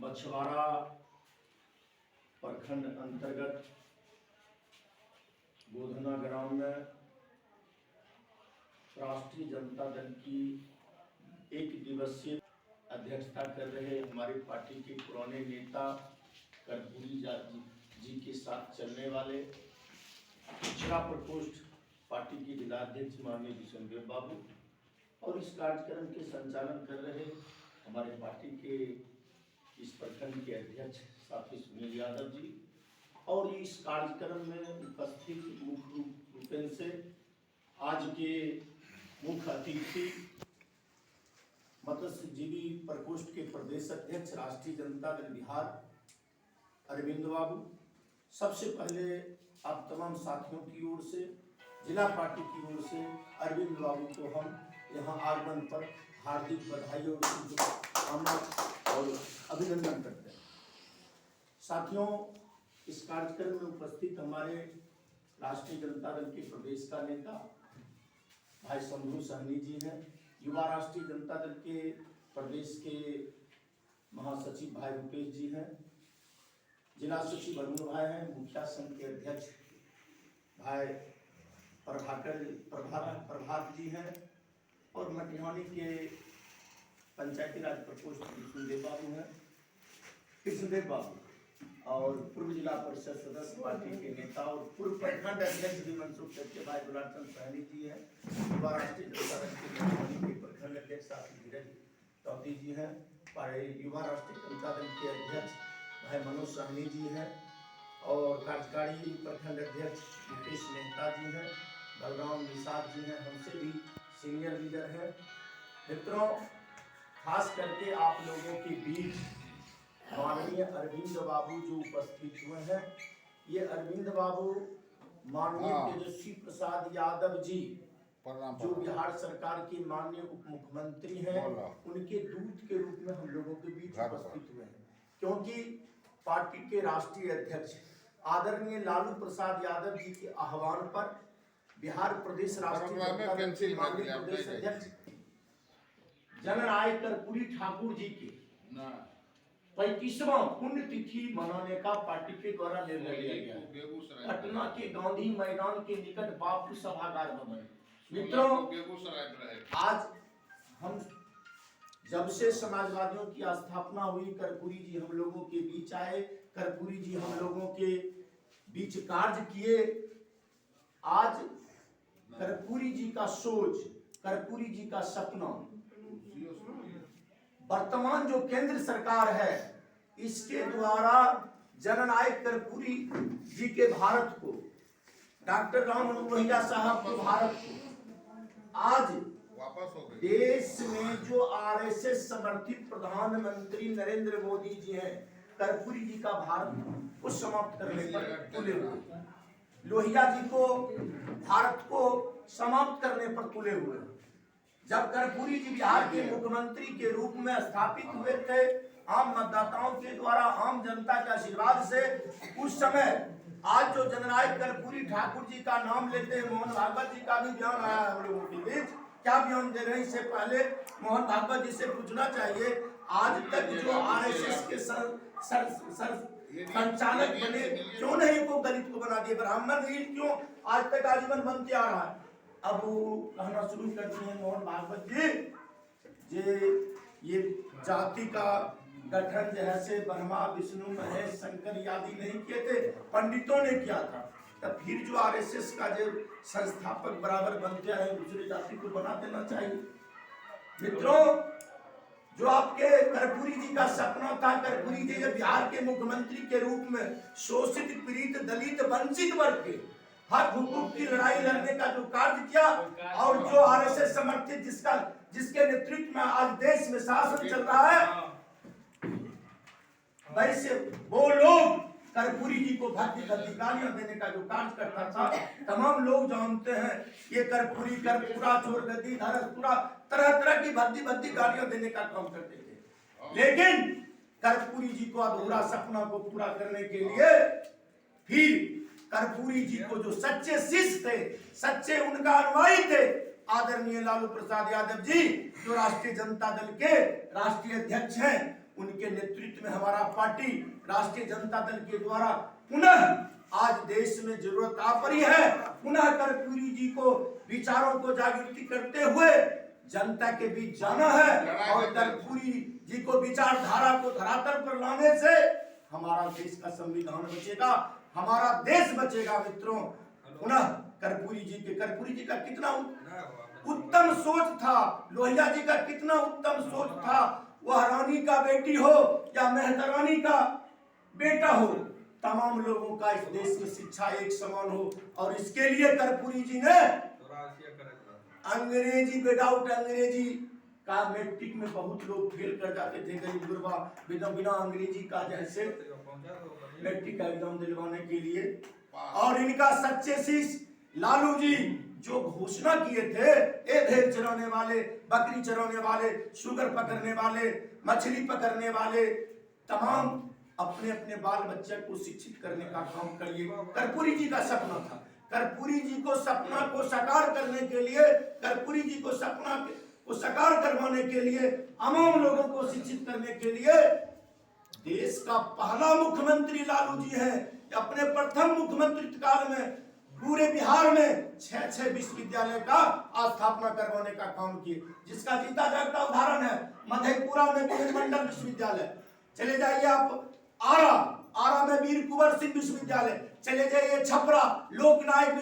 बछवाड़ा प्रखंड अंतर्गत गोधना ग्राम में राष्ट्रीय जनता दल की एक दिवसीय अध्यक्षता कर रहे हमारी पार्टी के पुराने नेता कर्पूरी जी के साथ चलने वाले पिछड़ा प्रकोष्ठ पार्टी के जिलाध्यक्ष माननीय विष्णुदेव बाबू और इस कार्यक्रम के संचालन कर रहे हमारे पार्टी के इस प्रखंड के अध्यक्ष साथी सुनील यादव जी और इस कार्यक्रम में उपस्थित मुख्य रूप से आज के मुख्य अतिथि मत्स्यजीवी प्रकोष्ठ के प्रदेश अध्यक्ष राष्ट्रीय जनता दल बिहार अरविंद बाबू, सबसे पहले आप तमाम साथियों की ओर से जिला पार्टी की ओर से अरविंद बाबू को हम यहाँ आगमन पर हार्दिक बधाई और शुभकामना और अभिनंदन करते हैं। साथियों, इस कार्यक्रम में उपस्थित हमारे राष्ट्रीय जनता दल के प्रदेश का नेता भाई शंभू सहनी जी हैं, युवा राष्ट्रीय जनता दल के प्रदेश के महासचिव भाई रुपेश जी हैं, जिला सचिव अरुण भाई हैं, मुखिया संघ के अध्यक्ष भाई प्रभात जी हैं और मटिहानी के पंचायती राज प्रकोष्ठ विष्णुदेव बाबू हैं, कृष्णदेव बाबू और पूर्व जिला परिषद सदस्य पार्टी के नेता और पूर्व प्रखंड अध्यक्ष भी मनसुख के भाई दुलाचंद सहनी जी हैं, युवा राष्ट्रीय जनता दल के मटिहानी के प्रखंड अध्यक्ष साथी धीरज चौधरी जी हैं, युवा राष्ट्रीय जनता दल के अध्यक्ष भाई मनोज सहनी जी हैं और कार्यकारी प्रखंड अध्यक्ष मुकेश मेहता जी हैं, बलराम निषाद जी हैं, हमसे भी सीनियर लीडर हैं। मित्रों, खास करके आप लोगों के बीच माननीय अरविंद बाबू जो उपस्थित हुए हैं, ये अरविंद बाबू माननीय तेजस्वी प्रसाद यादव जी जो बिहार सरकार के माननीय उप मुख्यमंत्री हैं, उनके दूत के रूप में हम लोगों के बीच उपस्थित हुए हैं, क्योंकि पार्टी के राष्ट्रीय अध्यक्ष आदरणीय लालू प्रसाद यादव जी के आह्वान पर बिहार प्रदेश राष्ट्रीय जनता दल के माननीय प्रदेश अध्यक्ष जननायक कर्पूरी ठाकुर जी के 35वां पुण्यतिथि मनाने का पार्टी के द्वारा निर्णय लिया गया है। पटना के गांधी मैदान के निकट बापू सभागार भवन। मित्रों, आज हम जब से समाजवादियों की स्थापना हुई, कर्पूरी जी हम लोगों के बीच आए, कर्पूरी जी हम लोगों के बीच कार्य किए। आज कर्पूरी जी का सोच, कर्पूरी जी का सपना, वर्तमान जो केंद्र सरकार है इसके द्वारा जननायक कर्पूरी जी के भारत को, डॉक्टर राम मनोहर लोहिया साहब के भारत को आज देश में जो आरएसएस समर्थित प्रधानमंत्री नरेंद्र मोदी जी हैं, कर्पूरी जी का भारत को समाप्त करने पर तुले हुए, लोहिया जी को भारत को समाप्त करने पर तुले हुए। जब कर्पूरी जी बिहार के मुख्यमंत्री के रूप में स्थापित हुए थे, आम मतदाताओं के द्वारा, आम जनता के आशीर्वाद से, उस समय आज जो जननायक कर्पूरी ठाकुर जी का नाम लेते हैं, मोहन भागवत जी का भी बयान आया है हम लोगों के बीच। क्या बयान दे रहे हैं, इससे पहले मोहन भागवत जी से पूछना चाहिए, आज तक जो आरएसएस के संचालक बने, क्यों नहीं को दलित को बना दिए, ब्राह्मण रीढ़ क्यों आज तक आजीवन बनते आ रहा है। अब वो कहना शुरू करते हैं मोहन भागवत जी, ये जाति का गठन जैसे ब्रह्मा विष्णु महेश शंकर आदि नहीं किए थे, पंडितों ने किया था। तब फिर जो आरएसएस का जो संस्थापक बराबर बनते हैं, दूसरी जाति को बना देना चाहिए। मित्रों, जो आपके कर्पूरी जी का सपना था, कर्पूरी जी जब बिहार के मुख्यमंत्री के रूप में शोषित, पीड़ित, दलित, वंचित वर्ग के हक हुकूक की लड़ाई लड़ने का जो कार्य किया और जो आरएसएस समर्थित जिसके नेतृत्व में आज देश में शासन चल रहा है, वैसे वो लोग कर्पूरी जी को भक्ति गालियां देने का जो कार्य करता था, तमाम लोग जानते हैं। ये कर्पूरी कर्पूरा चोर गद्दी धरसपुरा तरह तरह की भक्ति गालियां देने का काम करते थे, लेकिन कर्पूरी जी को अधूरा सपना को पूरा करने के लिए फिर कर्पूरी जी को जो सच्चे शिष्य थे, सच्चे उनका अनुयायी थे, आदरणीय लालू प्रसाद यादव जी जो राष्ट्रीय जनता दल के राष्ट्रीय अध्यक्ष हैं, उनके नेतृत्व में हमारा पार्टी राष्ट्रीय जनता दल के द्वारा पुनः आज देश में जरूरत आ पड़ी है। पुनः कर्पूरी जी को विचारों को जागृति करते हुए जनता के बीच जाना है और कर्पूरी जी को विचारधारा को धरातल पर लाने से हमारा देश का संविधान बचेगा, हमारा देश बचेगा। मित्रों, पुनः कर्पूरी जी का कितना उत्तम सोच था, लोहिया जी का कितना उत्तम सोच था। वह रानी का बेटी हो या मेहतरानी का बेटा हो, तमाम लोगों का इस देश में शिक्षा एक समान हो। और इसके लिए कर्पूरी जी ने अंग्रेजी विदाउट अंग्रेजी का मैट्रिक में बहुत लोग फेल कर जाते थे, गरीब गुरबा बिना अंग्रेजी का जैसे मैट्रिक का एग्जाम दिलवाने के लिए। और इनका सच्चे शीश लालू जी जो घोषणा किए थे, ए भेड़ चराने वाले, बकरी चराने वाले, शुगर पकड़ने वाले, मछली पकड़ने वाले, तमाम अपने अपने बाल बच्चे को शिक्षित करने का काम करिए। कर्पूरी जी का सपना था। कर्पूरी जी को सपना को साकार करने के लिए, कर्पूरी जी को सपना को साकार करवाने के लिए, तमाम लोगों को शिक्षित करने के लिए देश का पहला मुख्यमंत्री लालू जी है। अपने प्रथम मुख्यमंत्री काल में पूरे बिहार में 6 विश्वविद्यालय का स्थापना करवाने का काम किए, जिसका जीता जागता उदाहरण है मधेपुरा में वीर मंडल विश्वविद्यालय। चले जाइए आप आरा में वीर कुंवर सिंह विश्वविद्यालय, चले जाइए छपरा लोकनायक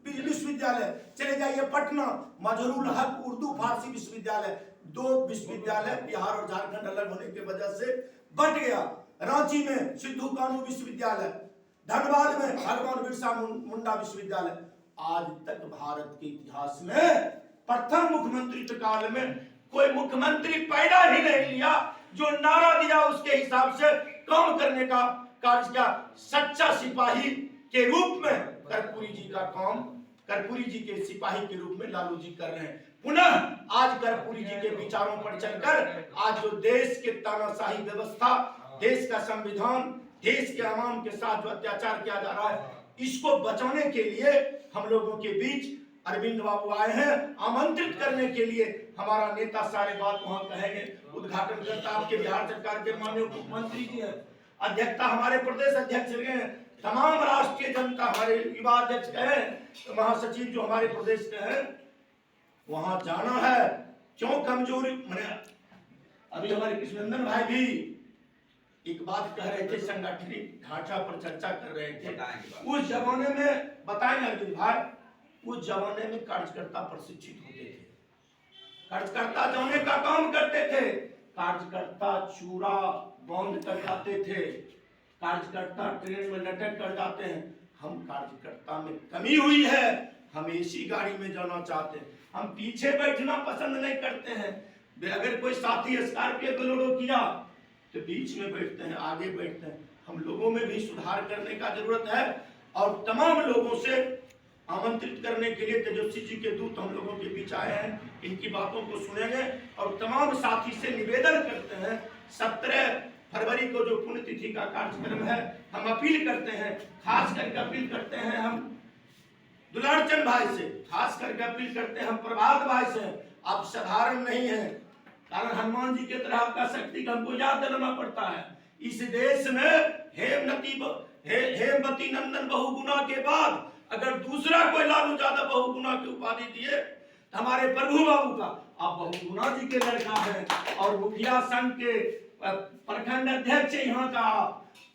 विश्वविद्यालय, चले जाइए पटना मजरूल हक उर्दू फारसी विश्वविद्यालय। 2 विश्वविद्यालय बिहार और झारखंड अलग होने की वजह से बट गया। रांची में सिद्धू कानू विश्वविद्यालय, धनबाद में भगवान बिरसा मुंडा विश्वविद्यालय। आज तक भारत के इतिहास में प्रथम मुख्यमंत्री काल में कोई मुख्यमंत्री पैदा ही नहीं लिया जो नारा दिया उसके हिसाब से काम करने का कार्य किया। सच्चा सिपाही के रूप में कर्पूरी जी का काम, कर्पूरी जी के सिपाही के रूप में लालू जी कर रहे हैं। पुनः आज कर्पूरी जी के विचारों पर चलकर आज जो देश के तानाशाही व्यवस्था, देश का संविधान, देश के आवाम के साथ जो अत्याचार किया जा रहा है, इसको बचाने के लिए हम लोगों के बीच अरविंद बाबू आए हैं। आमंत्रित करने के लिए हमारा नेता सारे बात वहां कहेंगे। उद्घाटन करता आपके बिहार सरकार के माननीय मुख्यमंत्री जी हैं, अध्यक्षता हमारे प्रदेश अध्यक्ष रहे हैं, तमाम राष्ट्रीय जनता हमारे युवा अध्यक्ष हैं, महासचिव जो हमारे प्रदेश के हैं, वहां जाना है। क्यों कमजोरी, मैंने अभी हमारे कृष्णनंदन भाई भी एक बात कह रहे थे, संगठनिक ढांचा पर चर्चा कर रहे थे। उस जमाने में बताएंगे अरविंद भाई, उस जमाने में कार्यकर्ता प्रशिक्षित होते थे, कार्यकर्ता जाने का काम करते थे, कार्यकर्ता चूड़ा बंद कर जाते थे, कार्यकर्ता ट्रेन में लटक कर जाते हैं। हम कार्यकर्ता में कमी हुई है, हम एसी गाड़ी में जाना चाहते हैं, हम पीछे बैठना पसंद नहीं करते हैं। अगर कोई साथी स्कॉर्पियो बोलेरो किया तो बीच में बैठते हैं, आगे बैठते हैं। हम लोगों में भी सुधार करने का जरूरत है और तमाम लोगों से आमंत्रित करने के लिए तेजस्वी जी के दूत हम लोगों के बीच आए हैं। इनकी बातों को सुनेंगे और तमाम साथी से निवेदन करते हैं 17 फरवरी को जो पुण्यतिथि का कार्यक्रम है, हम अपील करते हैं, खास करके अपील करते हैं हम दुलारचंद भाई से, खास करके अपील करते हैं हम प्रभात भाई से। आप साधारण नहीं है, कारण हनुमान जी की तरह आपका शक्ति हमको याद दिलाना पड़ता है। इस देश में हेमवती नंदन बहुगुणा के बाद अगर दूसरा कोई लालू यादव बहुगुणा की उपाधि दिए तो हमारे प्रभु बाबू का, आप बहुगुणा जी के लड़का हैं और मुखिया संघ के प्रखंड अध्यक्ष यहाँ का,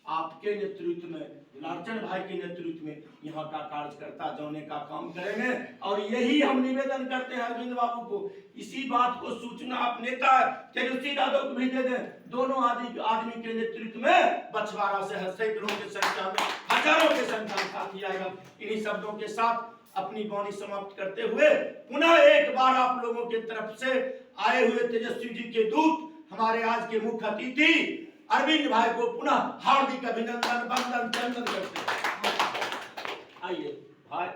आपके नेतृत्व में, दुलारचंद भाई के नेतृत्व में यहाँ का कार्यकर्ता जाने का काम करेंगे। और यही हम निवेदन करते हैं अरविंद बाबू को, इसी बात को सूचना आप नेता तेजस्वी यादव को भी दे दें। दोनों आदमी के नेतृत्व में बछवाड़ा से सैकड़ों की संख्या में, हजारों की संख्या में साथी आएगा। इन्हीं शब्दों के साथ अपनी वाणी समाप्त करते हुए पुनः एक बार आप लोगों की तरफ से आए हुए तेजस्वी जी के दूत हमारे आज के मुख्य अतिथि अरविंद भाई को पुनः हार्दिक अभिनंदन, वंदन, चंदन करते हैं। आइए भाई।